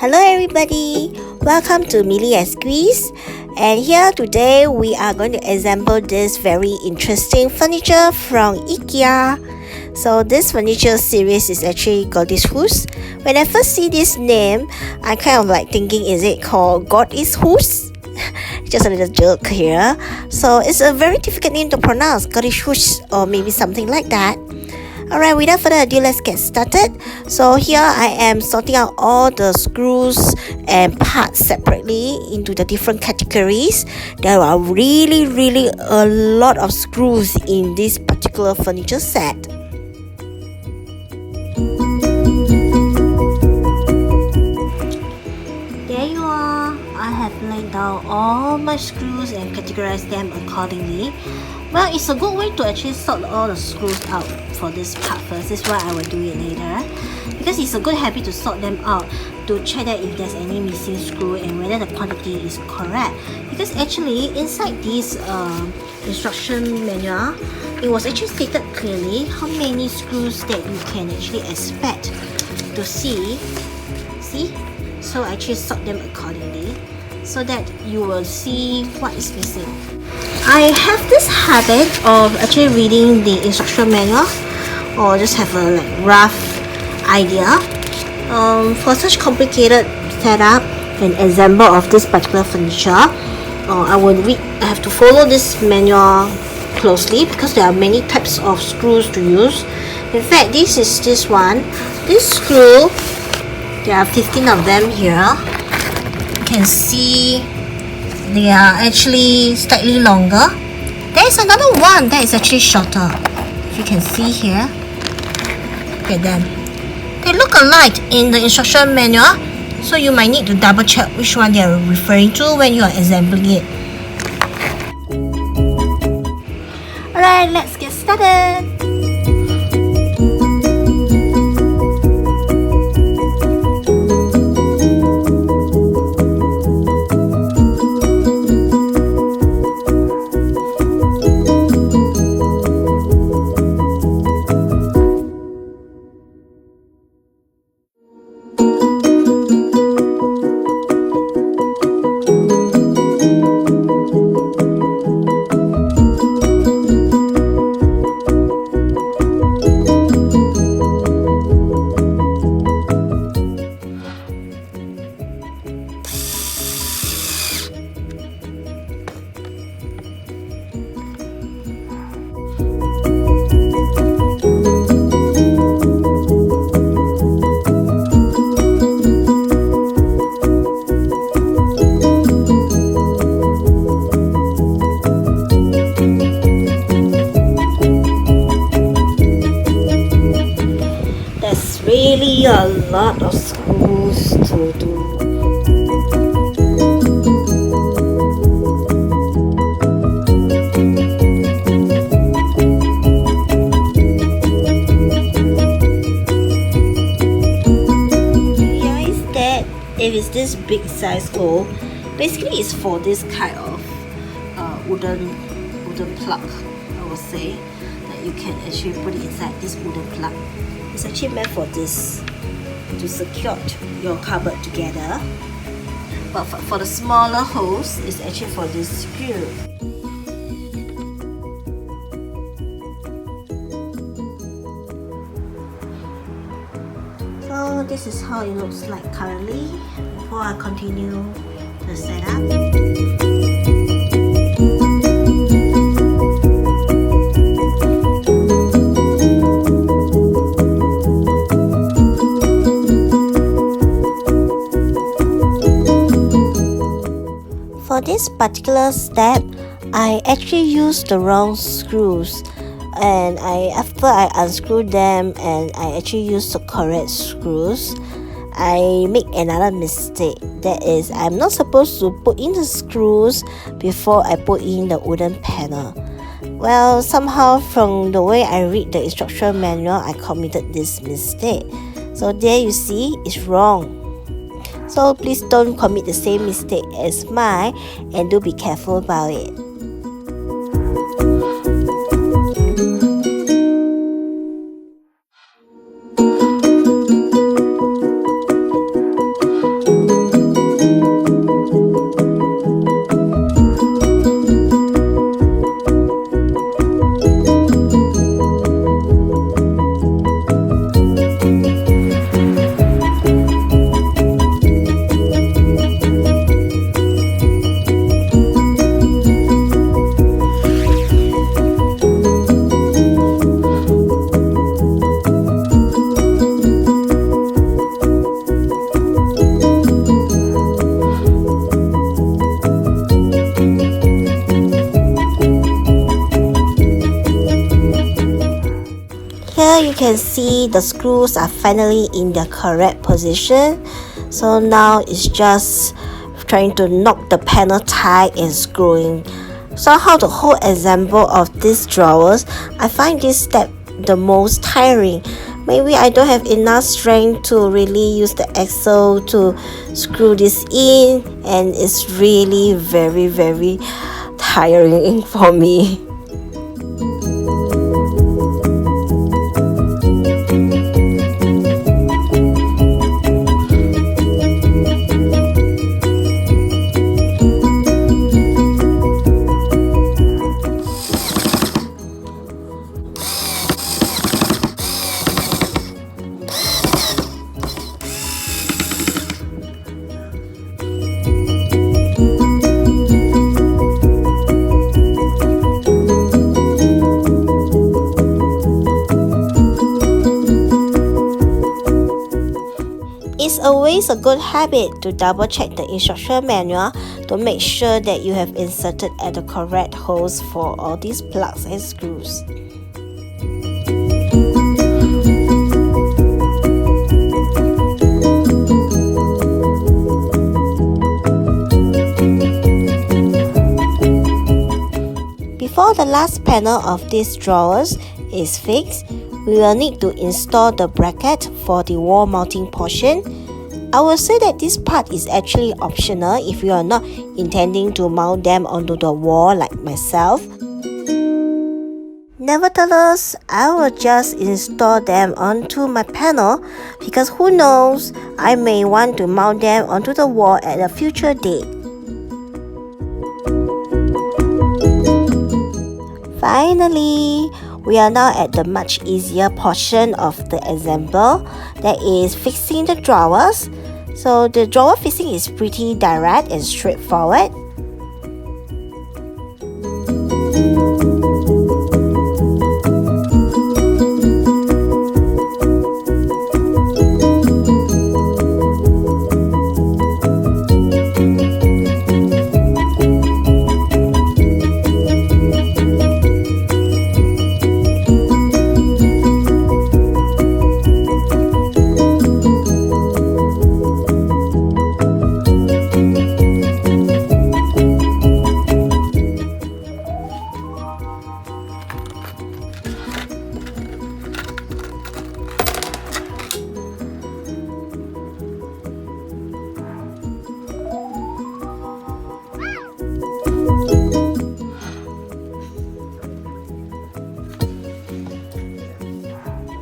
Hello everybody, welcome to Mille Exquis, and here today we are going to assemble this very interesting furniture from IKEA. So this furniture series is actually Godishus. When I first see this name, I kind of like thinking, is it called Godishus? Just a little joke here. So it's a very difficult name to pronounce, Godishus, or maybe something like that. Alright, without further ado, let's get started. So here I am sorting out all the screws and parts separately into the different categories. There are really a lot of screws in this particular furniture set. There you are. I have laid down all my screws and categorized them accordingly. Well, it's a good way to actually sort all the screws out for this part first. This is why I will do it later, because it's a good habit to sort them out to check that if there's any missing screw and whether the quantity is correct. Because actually inside this instruction manual, it was actually stated clearly how many screws that you can actually expect to see. So I actually sort them accordingly so that you will see what is missing. I have this habit of actually reading the instruction manual or just have a rough idea. For such complicated setup and assemble of this particular furniture, I have to follow this manual closely because there are many types of screws to use. In fact, this is this one. This screw, there are 15 of them here. You can see they are actually slightly longer. There is another one that is actually shorter. If you can see here, look at them. They look alike in the instruction manual, so you might need to double check which one they are referring to when you are assembling it. Alright, let's get started. Really a lot of screws to do. Realize that if it's this big size hole, basically it's for this kind of wooden plug, I would say, that you can actually put it inside this wooden plug. It's actually meant for this, to secure your cupboard together. But for the smaller holes, it's actually for this screw. So this is how it looks like currently before I continue the setup. For this particular step, I actually used the wrong screws, and after I unscrewed them and I actually used the correct screws, I make another mistake. That is, I'm not supposed to put in the screws before I put in the wooden panel. Well, somehow from the way I read the instruction manual, I committed this mistake. So there you see, it's wrong. So please don't commit the same mistake as mine, and do be careful about it. can see, the screws are finally in their correct position. So now it's just trying to knock the panel tight and screwing. Somehow the whole assemble of these drawers, I find this step the most tiring. Maybe I don't have enough strength to really use the axle to screw this in, and it's really very tiring for me. It's always a good habit to double check the instruction manual to make sure that you have inserted at the correct holes for all these plugs and screws. Before the last panel of these drawers is fixed, we will need to install the bracket for the wall mounting portion. I will say that this part is actually optional if you are not intending to mount them onto the wall like myself. Nevertheless, I will just install them onto my panel because who knows, I may want to mount them onto the wall at a future date. Finally, we are now at the much easier portion of the assemble, that is fixing the drawers. So the drawer fixing is pretty direct and straightforward.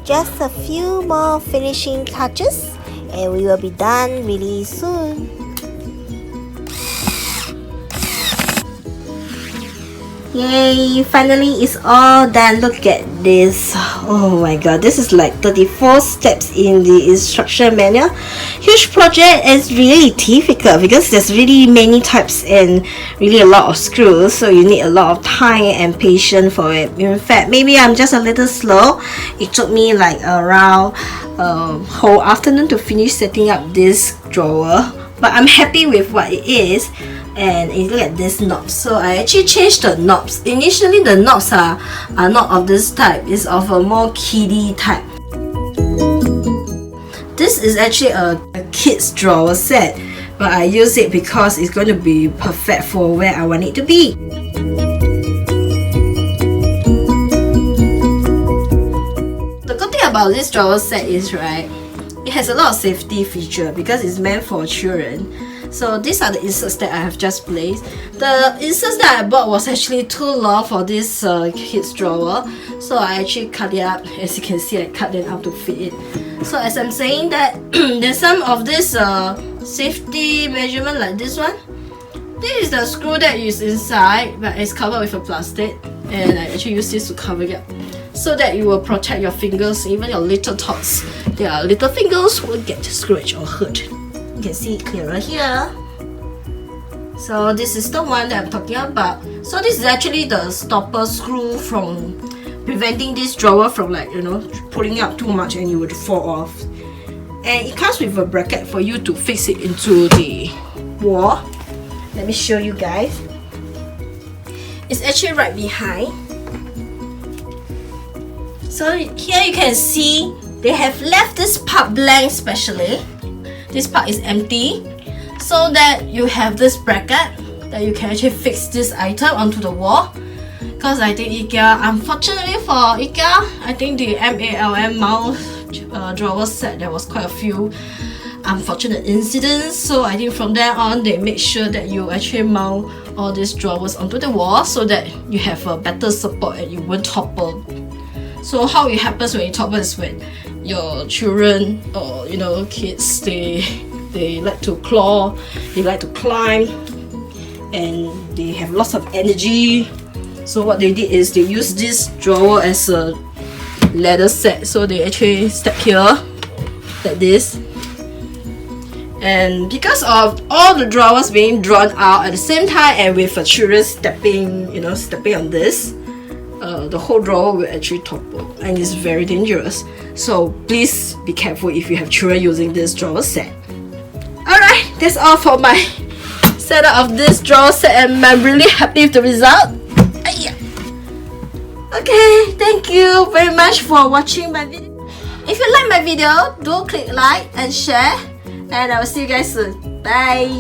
Just a few more finishing touches and we will be done really soon. Yay! Finally it's all done. Look at this. Oh my god, this is like 34 steps in the instruction manual. Huge project. It's really difficult because there's really many types and really a lot of screws, so you need a lot of time and patience for it. In fact, maybe I'm just a little slow. It took me like around whole afternoon to finish setting up this drawer, but I'm happy with what it is. And look at this knob. So I actually changed the knobs. Initially the knobs are not of this type. It's of a more kiddie type. This is actually a kid's drawer set, but I use it because it's going to be perfect for where I want it to be. The good thing about this drawer set is, right, it has a lot of safety feature because it's meant for children. So these are the inserts that I have just placed. The inserts that I bought was actually too long for this kids drawer, so I actually cut it up. As you can see, I cut them up to fit it. So as I'm saying that, there's some of this safety measurement like this one. This is the screw that is inside, but it's covered with a plastic, and I actually use this to cover it up, so that you will protect your fingers, even your little tots. Their little fingers will get scratched or hurt. You can see it clearer here. So this is the one that I'm talking about. So this is actually the stopper screw from preventing this drawer from, like, you know, pulling up too much and you would fall off. And it comes with a bracket for you to fix it into the wall. Let me show you guys. It's actually right behind. So here you can see they have left this part blank specially. This part is empty so that you have this bracket that you can actually fix this item onto the wall. Because I think IKEA, unfortunately for IKEA, I think the MALM mount drawer set, there was quite a few unfortunate incidents. So I think from there on they make sure that you actually mount all these drawers onto the wall so that you have a better support and you won't topple. So how it happens when you topple is when your children or kids, they like to claw, they like to climb, and they have lots of energy. So what they did is they used this drawer as a ladder set. So they actually step here like this, and because of all the drawers being drawn out at the same time and with the children stepping on this, the whole drawer will actually topple and it's very dangerous. So please be careful if you have children using this drawer set. Alright, that's all for my setup of this drawer set, and I'm really happy with the result. Okay, thank you very much for watching my video. If you like my video, do click like and share, and I will see you guys soon. Bye.